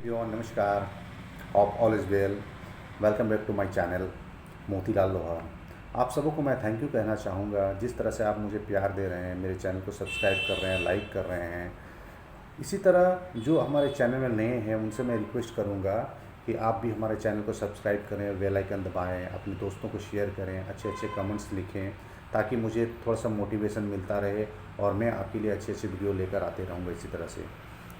Everyone नमस्कार। Hope all is well. Welcome back to my channel Motilal Lohara. आप सबों को मैं थैंक यू कहना चाहूँगा जिस तरह से आप मुझे प्यार दे रहे हैं, मेरे चैनल को सब्सक्राइब कर रहे हैं, लाइक कर रहे हैं। इसी तरह जो हमारे चैनल में नए हैं उनसे मैं रिक्वेस्ट करूँगा कि आप भी हमारे चैनल को सब्सक्राइब करें, बेल आइकन दबाएँ, अपने दोस्तों को शेयर करें, अच्छे अच्छे कमेंट्स लिखें ताकि मुझे थोड़ा सा मोटिवेशन मिलता रहे और मैं आपके लिए अच्छे अच्छे वीडियो लेकर आते रहूँगा इसी तरह से।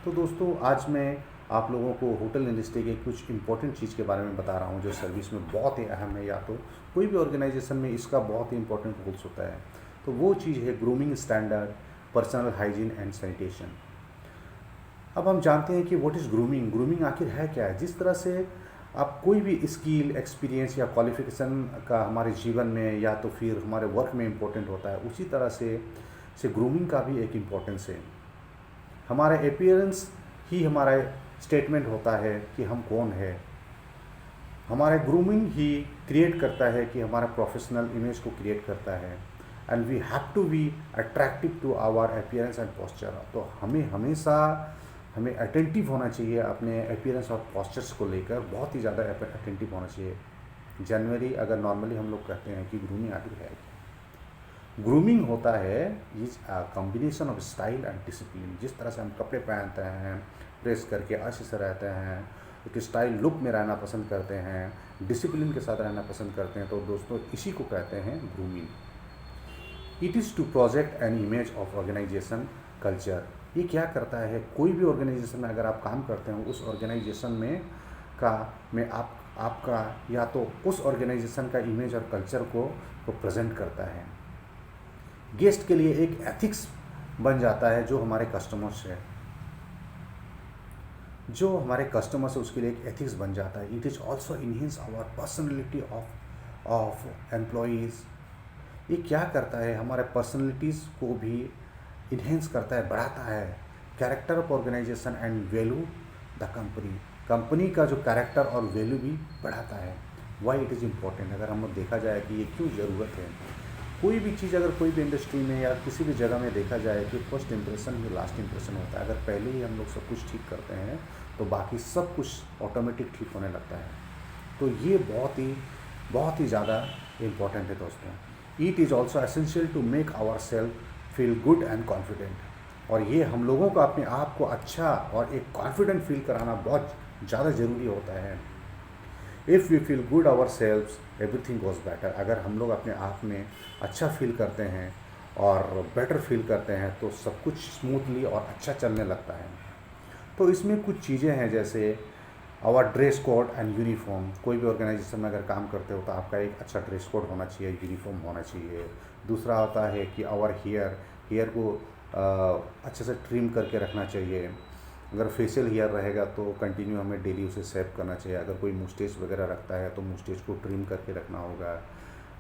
तो दोस्तों, आज मैं आप लोगों को होटल इंडस्ट्री के कुछ इंपॉर्टेंट चीज़ के बारे में बता रहा हूँ जो सर्विस में बहुत ही अहम है, या तो कोई भी ऑर्गेनाइजेशन में इसका बहुत ही इंपॉर्टेंट रोल्स होता है। तो वो चीज़ है grooming standard, personal hygiene and sanitation. अब हम जानते हैं कि व्हाट इज़ ग्रूमिंग। ग्रूमिंग आखिर है क्या है। जिस तरह से आप कोई भी स्किल, एक्सपीरियंस या क्वालिफिकेशन का हमारे जीवन में या तो फिर हमारे वर्क में इम्पोर्टेंट होता है, उसी तरह से ग्रूमिंग का भी एक इम्पोर्टेंस है। हमारा अपीयरेंस ही हमारा स्टेटमेंट होता है कि हम कौन है। हमारा ग्रूमिंग ही क्रिएट करता है कि हमारा प्रोफेशनल इमेज को क्रिएट करता है। And we have to be attractive to our appearance and posture. तो हमें अटेंटिव होना चाहिए अपने अपीयरेंस और पोस्चर्स को लेकर, बहुत ही ज़्यादा अटेंटिव होना चाहिए। जनरली अगर नॉर्मली हम लोग कहते हैं कि ग्रूमिंग आखिर है, ग्रूमिंग होता है is a combination of style and discipline. जिस तरह से हम कपड़े पहनते हैं, प्रेस करके अच्छे से रहते हैं, एक स्टाइल लुक में रहना पसंद करते हैं, डिसिप्लिन के साथ रहना पसंद करते हैं, तो दोस्तों इसी को कहते हैं grooming. It is to project an image of organisation culture. ये क्या करता है, कोई भी ऑर्गेनाइजेशन में अगर आप काम करते हैं, उस ऑर्गेनाइजेशन में आपका या तो उस ऑर्गेनाइजेशन का इमेज और कल्चर को प्रेजेंट करता है। गेस्ट के लिए एक एथिक्स बन जाता है जो हमारे कस्टमर्स है, उसके लिए एक एथिक्स बन जाता है। It is also enhance our personality of employees. ये क्या करता है, हमारे पर्सनैलिटीज़ को भी इन्हेंस करता है, बढ़ाता है। Character of organisation and value the company का जो कैरेक्टर और वैल्यू भी बढ़ाता है। Why it is important. अगर हम लोग देखा जाए कि ये क्यों ज़रूरत है, कोई भी चीज़ अगर कोई भी इंडस्ट्री में या किसी भी जगह में देखा जाए कि फर्स्ट इंप्रेशन ही लास्ट इंप्रेशन होता है। अगर पहले ही हम लोग सब कुछ ठीक करते हैं तो बाकी सब कुछ ऑटोमेटिक ठीक होने लगता है। तो ये बहुत ही ज़्यादा इम्पॉर्टेंट है दोस्तों। It is also essential to make our self feel good and confident. और ये हम लोगों को अपने आप को अच्छा और एक कॉन्फिडेंट फील कराना बहुत ज़्यादा ज़रूरी होता है। If we feel good ourselves everything goes better. अगर हम लोग अपने आप में अच्छा फील करते हैं और बेटर फील करते हैं तो सब कुछ स्मूथली और अच्छा चलने लगता है। तो इसमें कुछ चीज़ें हैं जैसे our dress code and uniform. कोई भी ऑर्गेनाइजेशन में अगर काम करते हो तो आपका एक अच्छा ड्रेस कोड होना चाहिए, यूनिफॉर्म होना चाहिए। दूसरा होता है कि आवर हेयर को अच्छे से ट्रिम करके रखना चाहिए। अगर फेशियल हेयर रहेगा तो कंटिन्यू हमें डेली उसे सेव करना चाहिए। अगर कोई मुस्टेच वगैरह रखता है तो मुस्टेच को ट्रिम करके रखना होगा।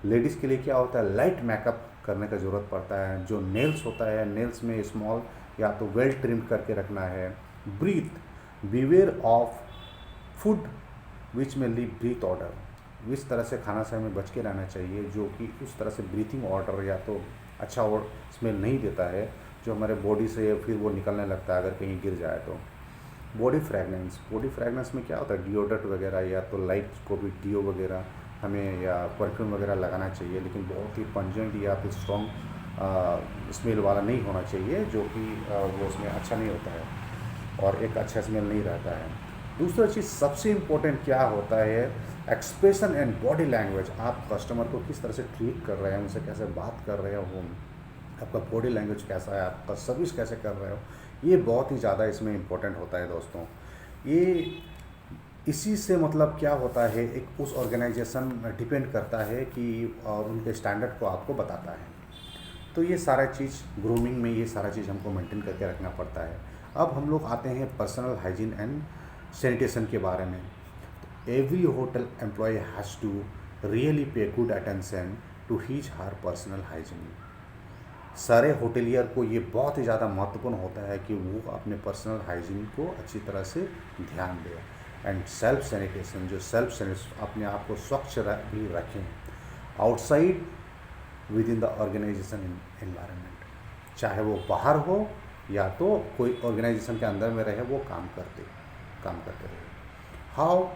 लेडीज़ के लिए क्या होता है, लाइट मेकअप करने का ज़रूरत पड़ता है। जो नेल्स होता है, नेल्स में स्मॉल या तो वेल ट्रिम करके रखना है। Breath, beware of food which may leave breathe order. इस तरह से खाना से हमें बच के रहना चाहिए जो कि उस तरह से ब्रीथिंग ऑर्डर या तो अच्छा और स्मेल नहीं देता है जो हमारे बॉडी से फिर वो निकलने लगता है अगर कहीं गिर जाए तो। बॉडी फ्रैगनेंस में क्या होता है, डिओड्रेंट वगैरह या तो लाइट को भी डिओ वगैरह हमें या परफ्यूम वगैरह लगाना चाहिए, लेकिन बहुत ही पंजेंट या फिर स्ट्रॉन्ग स्मेल वाला नहीं होना चाहिए जो कि वो उसमें अच्छा नहीं होता है और एक अच्छा स्मेल नहीं रहता है। दूसरा चीज़ सबसे इम्पोर्टेंट क्या होता है, एक्सप्रेशन एंड बॉडी लैंग्वेज। आप कस्टमर को किस तरह से ट्रीट कर रहे हैं, उनसे कैसे बात कर रहे हो, आपका बॉडी लैंग्वेज कैसा है, आपका सर्विस कैसे कर रहे हो, ये बहुत ही ज़्यादा इसमें इम्पोर्टेंट होता है दोस्तों। ये इसी से मतलब क्या होता है, एक उस ऑर्गेनाइजेशन डिपेंड करता है कि और उनके स्टैंडर्ड को आपको बताता है। तो ये सारा चीज़ ग्रूमिंग में ये सारा चीज़ हमको मेंटेन करके रखना पड़ता है। अब हम लोग आते हैं पर्सनल हाइजीन एंड सैनिटेशन के बारे में। Every hotel employ has to really pay good attention to his her personal hygiene. सारे होटलियर को ये बहुत ही ज़्यादा महत्वपूर्ण होता है कि वो अपने पर्सनल हाइजीन को अच्छी तरह से ध्यान दें। एंड सेल्फ सैनिटेशन, जो अपने आप को स्वच्छ भी रखें outside within the organisation environment. चाहे वो बाहर हो या तो कोई ऑर्गेनाइजेशन के अंदर में रहे वो काम करते। काम करते रहे। हाउ,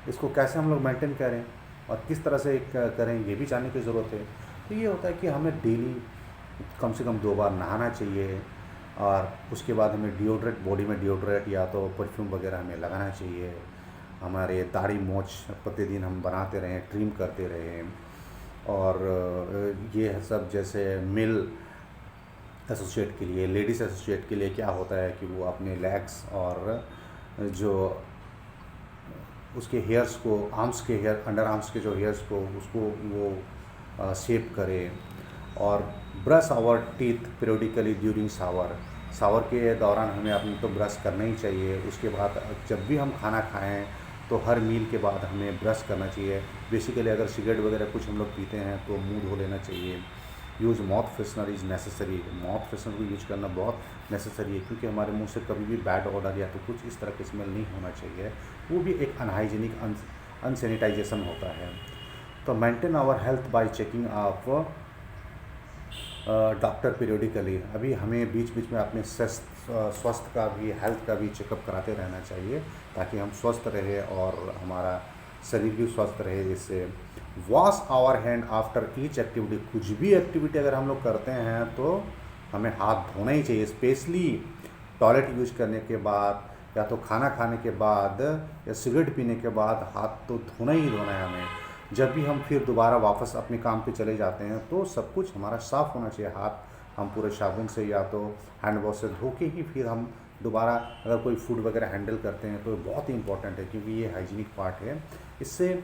इसको कैसे हम लोग मेंटेन करें और किस तरह से करें, ये भी जानने की ज़रूरत है। तो ये होता है कि हमें डेली कम से कम 2 बार नहाना चाहिए, और उसके बाद हमें डिओड्रेंट, बॉडी में डिओड्रेंट या तो परफ्यूम वगैरह हमें लगाना चाहिए। हमारे दाढ़ी मूंछ प्रतिदिन हम बनाते रहें, ट्रिम करते रहें। और ये सब जैसे मेल एसोसिएट के लिए, लेडीज़ एसोसिएट के लिए क्या होता है कि वो अपने लेग्स और जो उसके हेयर्स को, आर्म्स के हेयर, अंडर आर्म्स के जो हेयर्स को, उसको वो शेप करे। और brush our teeth periodically during shower के दौरान हमें अपने तो ब्रश करना ही चाहिए। उसके बाद जब भी हम खाना खाएं तो हर मील के बाद हमें ब्रश करना चाहिए। बेसिकली अगर सिगरेट वगैरह कुछ हम लोग पीते हैं तो मुंह धो लेना चाहिए। Use mouth freshener is necessary, mouth freshener को यूज करना बहुत नेसेसरी है, क्योंकि हमारे मुंह से कभी भी बैड ऑर्डर या तो कुछ इस तरह की स्मेल नहीं होना चाहिए। वो भी एक अनहाइजीनिक, अनसैनिटाइजेशन होता है। तो maintain our health by checking of doctor periodically. अभी हमें बीच बीच में अपने स्वास्थ्य का भी, हेल्थ का भी चेकअप कराते रहना चाहिए, ताकि हम स्वस्थ रहे और हमारा शरीर भी स्वस्थ रहे। जिससे wash our hand after each activity, कुछ भी एक्टिविटी अगर हम लोग करते हैं तो हमें हाथ धोना ही चाहिए। स्पेशली टॉयलेट यूज करने के बाद, या तो खाना खाने के बाद, या सिगरेट पीने के बाद हाथ तो धोना ही धोना है हमें। जब भी हम फिर दोबारा वापस अपने काम पे चले जाते हैं तो सब कुछ हमारा साफ़ होना चाहिए। हाथ हम पूरे साबुन से या तो हैंड वॉश से धो के ही फिर हम दोबारा अगर कोई फूड वगैरह हैंडल करते हैं तो बहुत ही इंपॉर्टेंट है, क्योंकि ये हाइजीनिक पार्ट है। इससे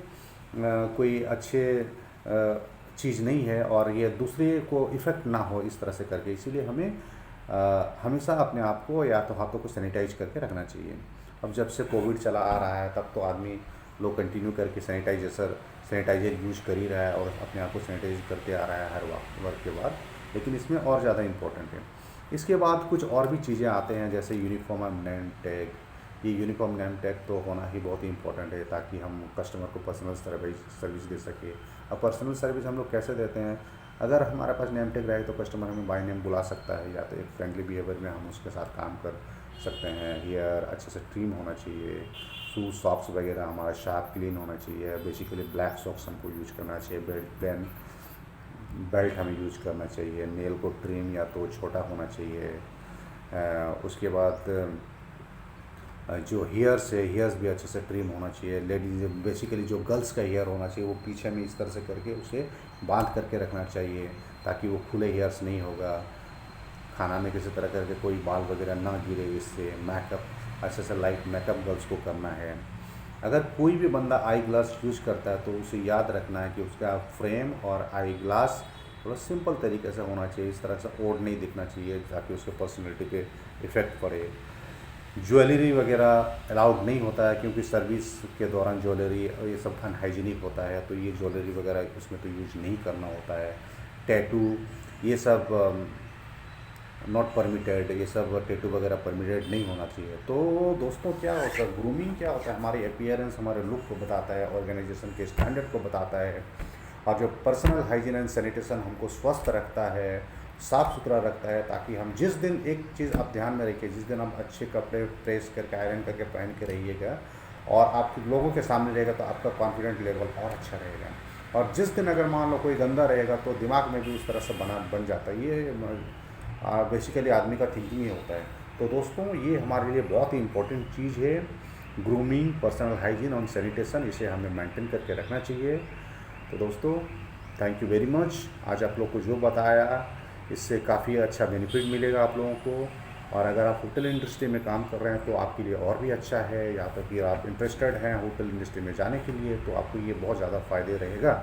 कोई अच्छे चीज़ नहीं है और ये दूसरे को इफ़ेक्ट ना हो इस तरह से करके। इसीलिए हमें हमेशा अपने आप को या तो हाथों को सैनिटाइज करके रखना चाहिए। अब जब से कोविड चला आ रहा है तब तो आदमी लोग कंटिन्यू करके सैनिटाइज़र यूज कर ही रहा है और अपने आप को सैनिटाइज करते आ रहा है हर वर्क के बाद। लेकिन इसमें और ज़्यादा इम्पोर्टेंट है। इसके बाद कुछ और भी चीज़ें आते हैं, जैसे यूनिफॉर्म और नेम टैग। ये यूनिफॉर्म नेम टैग तो होना ही बहुत ही इंपॉर्टेंट है, ताकि हम कस्टमर को पर्सनल सर्विस दे सके। अब पर्सनल सर्विस हम लोग कैसे देते हैं, अगर हमारे पास नेम टैग रहे तो कस्टमर हमें बाय नेम बुला सकता है, या तो एक फ्रेंडली बिहेवियर में हम उसके साथ काम कर सकते हैं। हेयर अच्छे से ट्रिम होना चाहिए, शूज सॉक्स वगैरह हमारा शार्प क्लीन होना चाहिए। बेसिकली ब्लैक सॉक्स हमको यूज करना चाहिए, बेल्ट हमें यूज करना चाहिए। नेल को ट्रिम या तो छोटा होना चाहिए। उसके बाद जो हेयर्स है, हेयर्स भी अच्छे से ट्रिम होना चाहिए। लेडीज बेसिकली जो गर्ल्स का हेयर होना चाहिए वो पीछे में इस तरह से करके उसे बांध करके रखना चाहिए, ताकि वो खुले हेयर्स नहीं होगा। खाना में किसी तरह करके कोई बाल वगैरह ना गिरे। इससे मेकअप अच्छे से लाइट मेकअप गर्ल्स को करना है। अगर कोई भी बंदा आई ग्लास यूज करता है तो उसे याद रखना है कि उसका फ्रेम और आई ग्लास थोड़ा सिंपल तरीके से होना चाहिए, इस तरह से ओड नहीं दिखना चाहिए ताकि उसके पर्सनैलिटी पे इफ़ेक्ट पड़े। ज्वेलरी वगैरह अलाउड नहीं होता है, क्योंकि सर्विस के दौरान ज्वेलरी ये सब अनहाइजीनिक होता है, तो ये ज्वेलरी वगैरह उसमें तो यूज नहीं करना होता है। टैटू ये सब नॉट परमिटेड, ये सब टैटू वगैरह परमिटेड नहीं होना चाहिए। तो दोस्तों क्या होता है, ग्रूमिंग क्या होता है, हमारे अपीयरेंस, हमारे लुक को बताता है, ऑर्गेनाइजेशन के स्टैंडर्ड को बताता है। और जो पर्सनल हाइजीन एंड सैनिटेशन हमको स्वस्थ रखता है, साफ़ सुथरा रखता है, ताकि हम जिस दिन, एक चीज़ आप ध्यान में रखिए, जिस दिन हम अच्छे कपड़े प्रेस करके आयरन करके पहन के रहिएगा और आप लोगों के सामने रहेगा तो आपका कॉन्फिडेंट लेवल और अच्छा रहेगा। और जिस दिन अगर मान लो कोई गंदा रहेगा तो दिमाग में भी उस तरह से बन जाता है। ये बेसिकली आदमी का थिंकिंग ही होता है। तो दोस्तों ये हमारे लिए बहुत ही इंपॉर्टेंट चीज़ है, ग्रूमिंग, पर्सनल हाइजीन और सैनिटेशन, इसे हमें मेंटेन करके रखना चाहिए। तो दोस्तों थैंक यू वेरी मच। आज आप लोग को जो बताया इससे काफ़ी अच्छा बेनिफिट मिलेगा आप लोगों को। और अगर आप होटल इंडस्ट्री में काम कर रहे हैं तो आपके लिए और भी अच्छा है, या तो फिर आप इंटरेस्टेड हैं होटल इंडस्ट्री में जाने के लिए तो आपको ये बहुत ज़्यादा फ़ायदे रहेगा।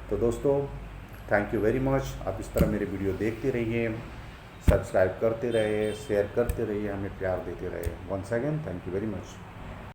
तो दोस्तों थैंक यू वेरी मच। आप इस तरह मेरे वीडियो देखते रहिए, सब्सक्राइब करते रहिए, शेयर करते रहिए, हमें प्यार देते रहिए। Once again thank you very much.